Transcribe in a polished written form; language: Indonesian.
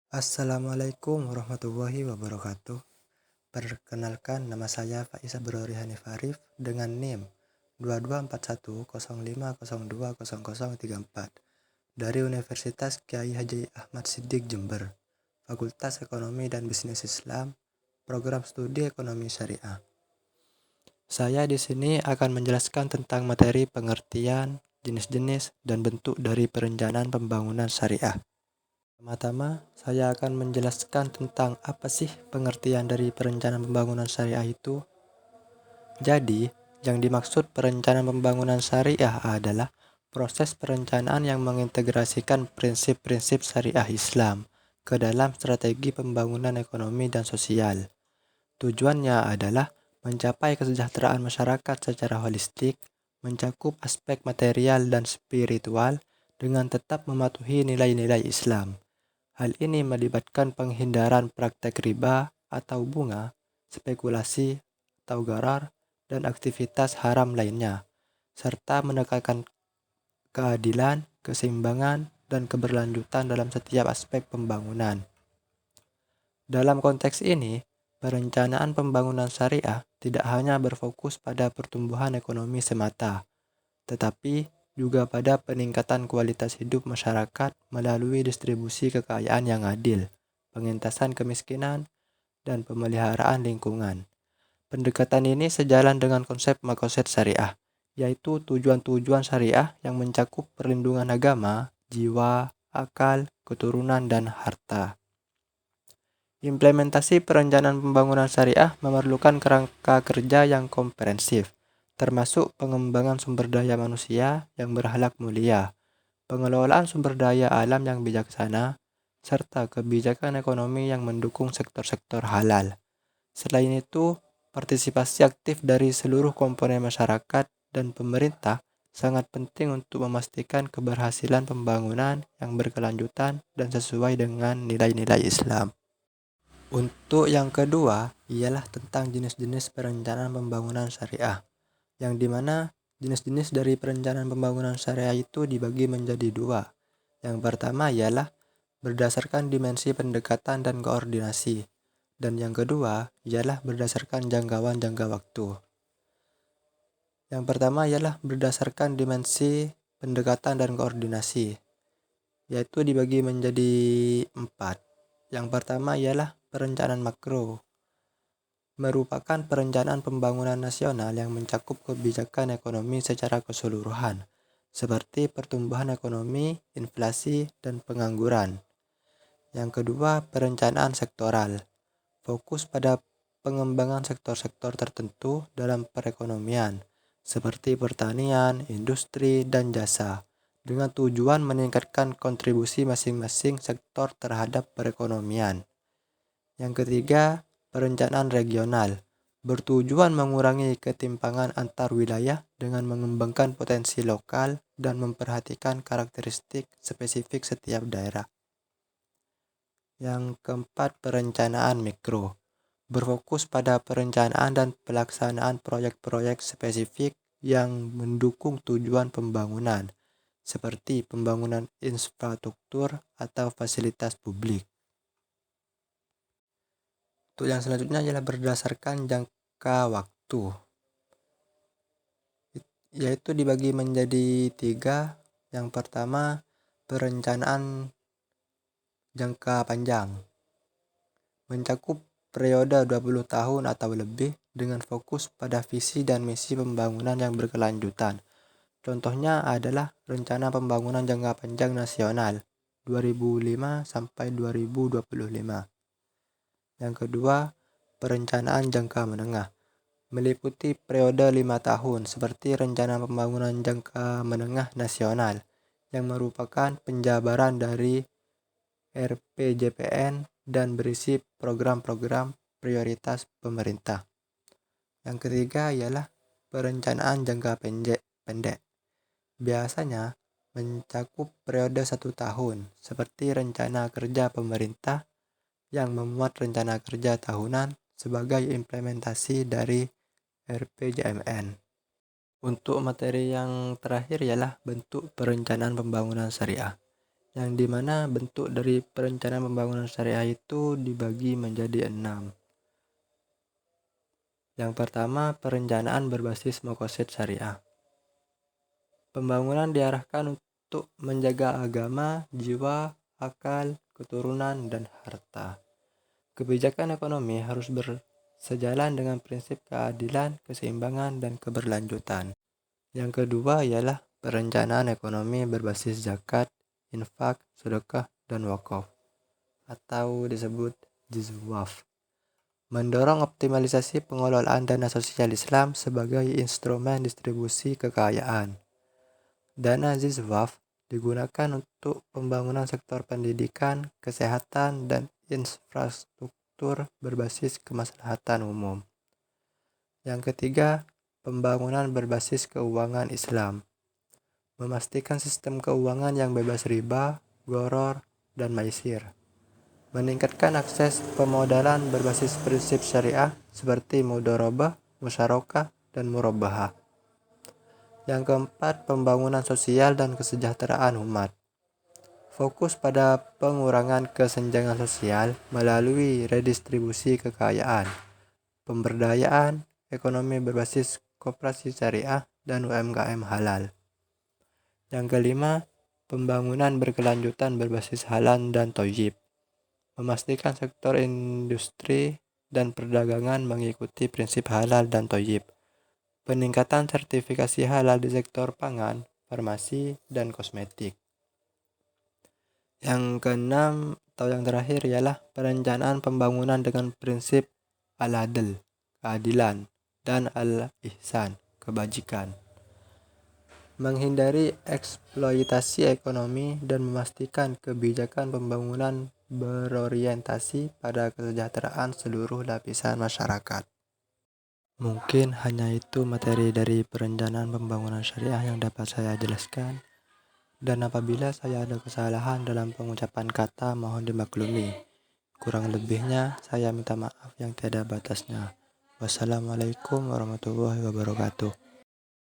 Assalamualaikum warahmatullahi wabarakatuh. Perkenalkan, nama saya Faiz Abrori Hanif Arif dengan NIM 224105020034 dari Universitas Kyai Haji Ahmad Siddiq Jember, Fakultas Ekonomi dan Bisnis Islam, Program Studi Ekonomi Syariah. Saya di sini akan menjelaskan tentang materi pengertian, jenis-jenis, dan bentuk dari perencanaan pembangunan syariah. Pertama-tama, saya akan menjelaskan tentang apa sih pengertian dari perencanaan pembangunan syariah itu. Jadi, yang dimaksud perencanaan pembangunan syariah adalah proses perencanaan yang mengintegrasikan prinsip-prinsip syariah Islam ke dalam strategi pembangunan ekonomi dan sosial. Tujuannya adalah mencapai kesejahteraan masyarakat secara holistik, mencakup aspek material dan spiritual dengan tetap mematuhi nilai-nilai Islam. Hal ini melibatkan penghindaran praktek riba atau bunga, spekulasi atau gharar, dan aktivitas haram lainnya, serta menekankan keadilan, keseimbangan, dan keberlanjutan dalam setiap aspek pembangunan. Dalam konteks ini, perencanaan pembangunan syariah tidak hanya berfokus pada pertumbuhan ekonomi semata, tetapi juga pada peningkatan kualitas hidup masyarakat melalui distribusi kekayaan yang adil, pengentasan kemiskinan, dan pemeliharaan lingkungan. Pendekatan ini sejalan dengan konsep makosid syariah, yaitu tujuan-tujuan syariah yang mencakup perlindungan agama, jiwa, akal, keturunan, dan harta. Implementasi perencanaan pembangunan syariah memerlukan kerangka kerja yang komprehensif, termasuk pengembangan sumber daya manusia yang berakhlak mulia, pengelolaan sumber daya alam yang bijaksana, serta kebijakan ekonomi yang mendukung sektor-sektor halal. Selain itu, partisipasi aktif dari seluruh komponen masyarakat dan pemerintah sangat penting untuk memastikan keberhasilan pembangunan yang berkelanjutan dan sesuai dengan nilai-nilai Islam. Untuk yang kedua, ialah tentang jenis-jenis perencanaan pembangunan syariah, yang dimana jenis-jenis dari perencanaan pembangunan syariah itu dibagi menjadi dua. Yang pertama ialah berdasarkan dimensi pendekatan dan koordinasi, dan yang kedua ialah berdasarkan jangkauan jangka waktu. Yang pertama ialah berdasarkan dimensi pendekatan dan koordinasi, yaitu dibagi menjadi 4. Yang pertama ialah perencanaan makro, merupakan perencanaan pembangunan nasional yang mencakup kebijakan ekonomi secara keseluruhan, seperti pertumbuhan ekonomi, inflasi, dan pengangguran. Yang kedua, perencanaan sektoral, fokus pada pengembangan sektor-sektor tertentu dalam perekonomian, seperti pertanian, industri, dan jasa, dengan tujuan meningkatkan kontribusi masing-masing sektor terhadap perekonomian. Yang ketiga, perencanaan regional, bertujuan mengurangi ketimpangan antar wilayah dengan mengembangkan potensi lokal dan memperhatikan karakteristik spesifik setiap daerah. Yang keempat, perencanaan mikro, berfokus pada perencanaan dan pelaksanaan proyek-proyek spesifik yang mendukung tujuan pembangunan, seperti pembangunan infrastruktur atau fasilitas publik. Untuk yang selanjutnya adalah berdasarkan jangka waktu, yaitu dibagi menjadi 3. Yang pertama, perencanaan jangka panjang, mencakup periode 20 tahun atau lebih dengan fokus pada visi dan misi pembangunan yang berkelanjutan. Contohnya adalah Rencana Pembangunan Jangka Panjang Nasional 2005 sampai 2025. Yang kedua, perencanaan jangka menengah, meliputi periode 5 tahun seperti Rencana Pembangunan Jangka Menengah Nasional, yang merupakan penjabaran dari RPJPN dan berisi program-program prioritas pemerintah. Yang ketiga ialah perencanaan jangka pendek, biasanya mencakup periode 1 tahun seperti rencana kerja pemerintah yang memuat rencana kerja tahunan sebagai implementasi dari RPJMN. Untuk materi yang terakhir ialah bentuk perencanaan pembangunan syariah, yang dimana bentuk dari perencanaan pembangunan syariah itu dibagi menjadi 6. Yang pertama, perencanaan berbasis maqasid syariah. Pembangunan diarahkan untuk menjaga agama, jiwa, akal, keturunan, dan harta. Kebijakan ekonomi harus bersejalan dengan prinsip keadilan, keseimbangan, dan keberlanjutan. Yang kedua ialah perencanaan ekonomi berbasis zakat, infak, sedekah, dan wakaf, atau disebut jizwaf. Mendorong optimalisasi pengelolaan dana sosial Islam sebagai instrumen distribusi kekayaan. Dana jizwaf digunakan untuk pembangunan sektor pendidikan, kesehatan, dan infrastruktur berbasis kemaslahatan umum. Yang ketiga, pembangunan berbasis keuangan Islam. Memastikan sistem keuangan yang bebas riba, gharar, dan maisir. Meningkatkan akses pemodalan berbasis prinsip syariah seperti mudharabah, musyarakah, dan murabahah. Yang keempat, pembangunan sosial dan kesejahteraan umat. Fokus pada pengurangan kesenjangan sosial melalui redistribusi kekayaan, pemberdayaan, ekonomi berbasis koperasi syariah, dan UMKM halal. Yang kelima, pembangunan berkelanjutan berbasis halal dan thayyib. Memastikan sektor industri dan perdagangan mengikuti prinsip halal dan thayyib. Peningkatan sertifikasi halal di sektor pangan, farmasi, dan kosmetik. Yang keenam atau yang terakhir ialah perencanaan pembangunan dengan prinsip al-adl, keadilan, dan al-ihsan, kebajikan. Menghindari eksploitasi ekonomi dan memastikan kebijakan pembangunan berorientasi pada kesejahteraan seluruh lapisan masyarakat. Mungkin hanya itu materi dari perencanaan pembangunan syariah yang dapat saya jelaskan. Dan apabila saya ada kesalahan dalam pengucapan kata, mohon dimaklumi. Kurang lebihnya saya minta maaf yang tiada batasnya. Wassalamualaikum warahmatullahi wabarakatuh.